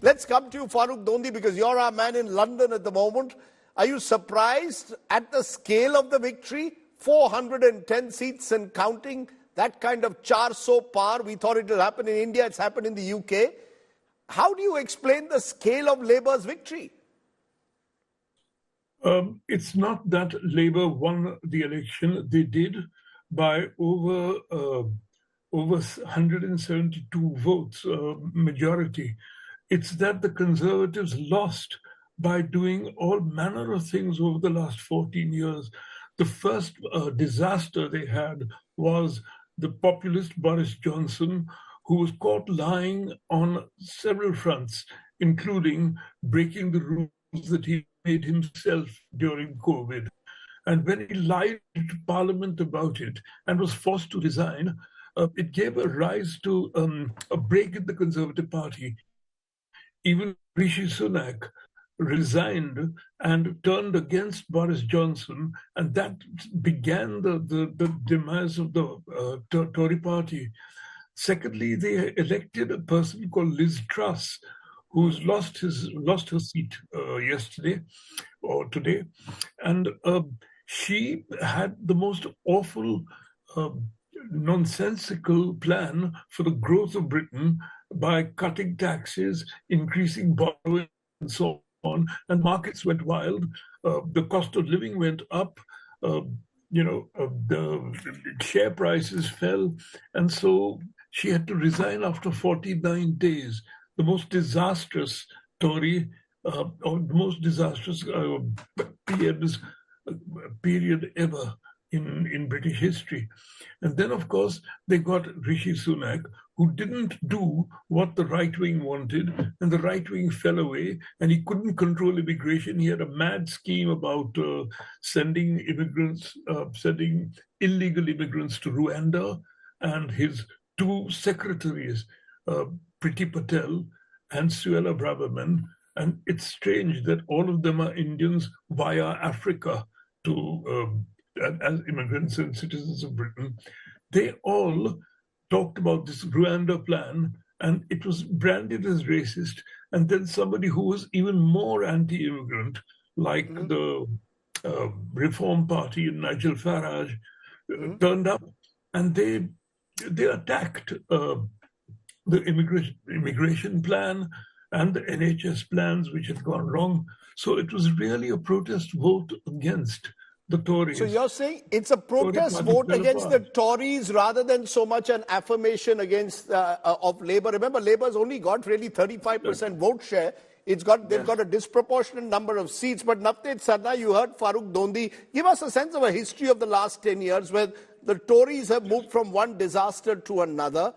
Let's come to you, Farrukh Dhondy, because you're our man in London at the moment. Are you surprised at the scale of the victory? 410 seats and counting, that kind of 400 par. We thought it will happen in India, it's happened in the UK. How do you explain the scale of Labour's victory? It's not that Labour won the election. They did by over 172 votes, majority. It's that the Conservatives lost by doing all manner of things over the last 14 years. The first disaster they had was the populist Boris Johnson, who was caught lying on several fronts, including breaking the rules that he made himself during COVID. And when he lied to Parliament about it and was forced to resign, it gave a rise to a break in the Conservative Party. Even Rishi Sunak resigned and turned against Boris Johnson, and that began the demise of the Tory party. Secondly, they elected a person called Liz Truss, who's lost her seat yesterday or today, and she had the most awful, nonsensical plan for the growth of Britain by cutting taxes, increasing borrowing, and so on. And markets went wild. The cost of living went up. The share prices fell, and so she had to resign after 49 days. The most disastrous Tory, or the most disastrous period ever in British history. And then, of course, they got Rishi Sunak, who didn't do what the right wing wanted, and the right wing fell away, and he couldn't control immigration. He had a mad scheme about sending illegal immigrants to Rwanda, and his two secretaries, Priti Patel and Suella Braverman, and it's strange that all of them are Indians via Africa as immigrants and citizens of Britain. They all talked about this Rwanda plan, and it was branded as racist. And then somebody who was even more anti-immigrant, like the Reform Party and Nigel Farage, turned up, and they attacked the immigration plan and the NHS plans, which had gone wrong. So it was really a protest vote against the Tories. So you're saying it's a protest vote against the Tories rather than so much an affirmation against of Labour. Remember, Labour's only got really 35% vote share. They've got a disproportionate number of seats. But Navtesh Sarna, you heard Farrukh Dhondy. Give us a sense of a history of the last 10 years where the Tories have moved from one disaster to another.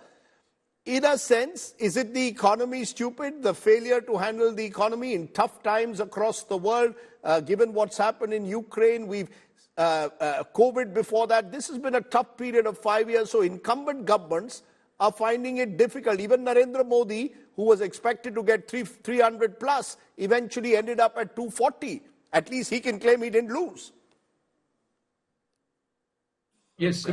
In a sense, is it the economy stupid, the failure to handle the economy in tough times across the world, given what's happened in Ukraine? We've COVID before that. This has been a tough period of 5 years, so incumbent governments are finding it difficult. Even Narendra Modi, who was expected to get 300 plus, eventually ended up at 240. At least he can claim he didn't lose. Yes,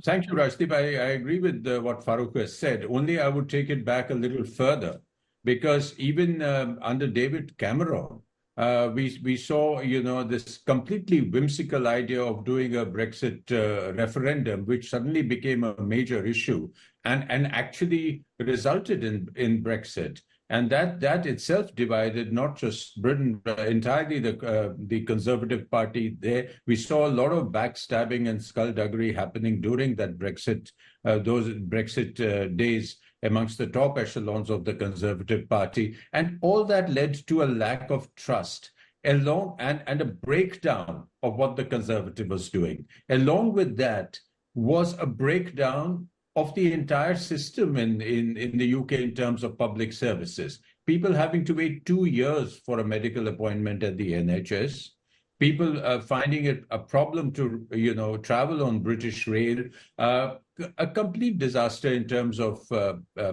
thank you, Rajdeep. I agree with what Farrukh has said. Only I would take it back a little further, because even under David Cameron, we saw, this completely whimsical idea of doing a Brexit referendum, which suddenly became a major issue and actually resulted in Brexit. And that itself divided not just Britain, but entirely the Conservative Party there. We saw a lot of backstabbing and skullduggery happening during that those Brexit days amongst the top echelons of the Conservative Party. And all that led to a lack of trust and a breakdown of what the Conservative was doing. Along with that was a breakdown of the entire system in the UK in terms of public services. People having to wait 2 years for a medical appointment at the NHS, people finding it a problem to travel on British Rail, a complete disaster in terms of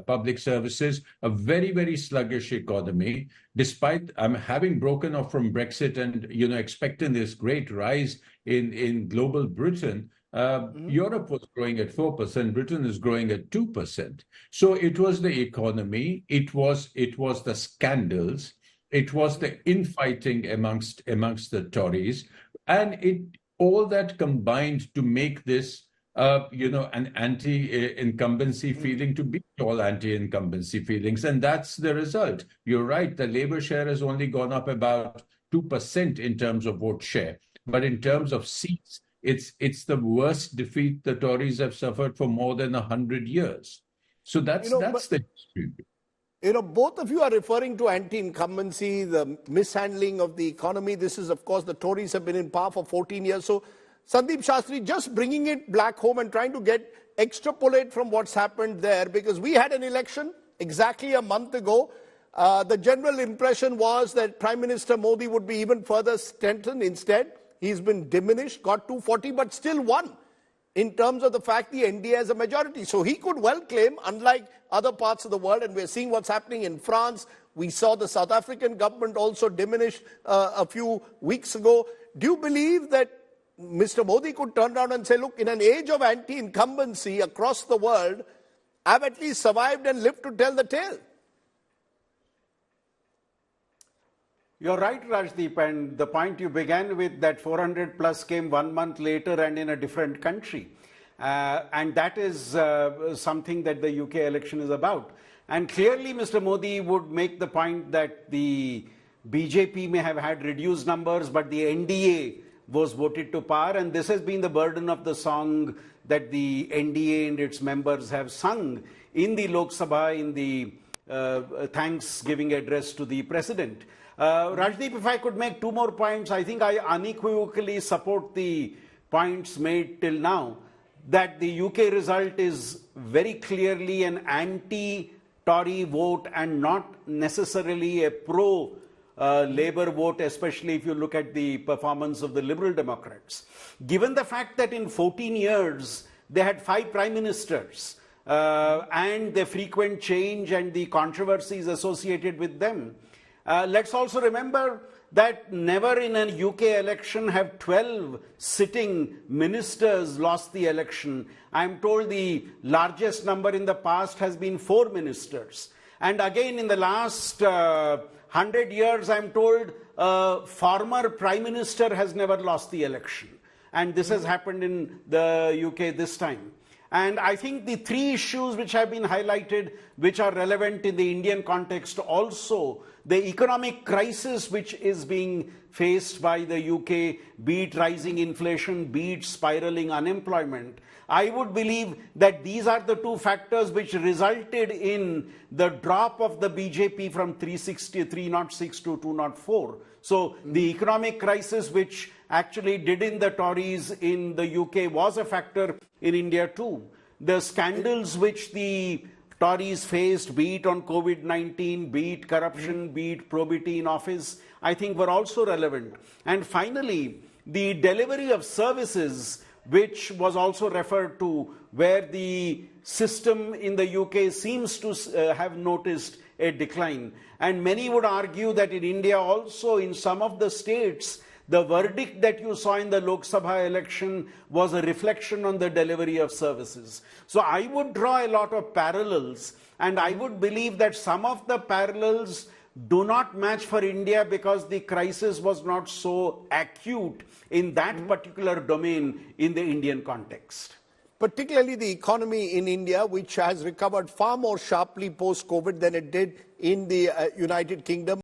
public services, a very, very sluggish economy, despite having broken off from Brexit and expecting this great rise in global Britain. Europe was growing at 4%, Britain is growing at 2%. So it was the economy, it was the scandals, it was the infighting amongst the Tories, and all that combined to make this an anti-incumbency feeling to beat all anti-incumbency feelings. And that's the result. You're right, the Labour share has only gone up about 2% in terms of vote share. But in terms of seats, it's the worst defeat the Tories have suffered for more than 100 years. So that's the history. Both of you are referring to anti-incumbency, the mishandling of the economy. This is, of course, the Tories have been in power for 14 years. So Sandeep Shastri, just bringing it back home and trying to extrapolate from what's happened there, because we had an election exactly a month ago. The general impression was that Prime Minister Modi would be even further strengthened. Instead, he's been diminished, got 240, but still won in terms of the fact the NDA has a majority. So he could well claim, unlike other parts of the world, and we're seeing what's happening in France. We saw the South African government also diminish a few weeks ago. Do you believe that Mr. Modi could turn around and say, look, in an age of anti-incumbency across the world, I've at least survived and lived to tell the tale? You're right, Rajdeep, and the point you began with, that 400 plus came 1 month later and in a different country. And that is something that the UK election is about. And clearly Mr. Modi would make the point that the BJP may have had reduced numbers, but the NDA was voted to power, and this has been the burden of the song that the NDA and its members have sung in the Lok Sabha in the Thanksgiving address to the President. Rajdeep, if I could make 2 more points, I think I unequivocally support the points made till now, that the UK result is very clearly an anti-Tory vote and not necessarily a pro-Labour vote, especially if you look at the performance of the Liberal Democrats. Given the fact that in 14 years they had 5 prime ministers and the frequent change and the controversies associated with them, let's also remember that never in a UK election have 12 sitting ministers lost the election. I'm told the largest number in the past has been 4 ministers. And again, in the last 100 years, I'm told former prime minister has never lost the election. And this has happened in the UK this time. And I think the 3 issues which have been highlighted, which are relevant in the Indian context also, the economic crisis which is being faced by the UK, be it rising inflation, be it spiraling unemployment, I would believe that these are the 2 factors which resulted in the drop of the BJP from 306 to 204. So the economic crisis which actually did in the Tories in the UK was a factor in India too. The scandals which the Tories faced, be it on COVID-19, be it corruption, be it probity in office, I think were also relevant. And finally, the delivery of services, which was also referred to, where the system in the UK seems to have noticed a decline. And many would argue that in India also, in some of the states, the verdict that you saw in the Lok Sabha election was a reflection on the delivery of services. So I would draw a lot of parallels, and I would believe that some of the parallels do not match for India because the crisis was not so acute in that particular domain in the Indian context. Particularly the economy in India, which has recovered far more sharply post-COVID than it did in the United Kingdom.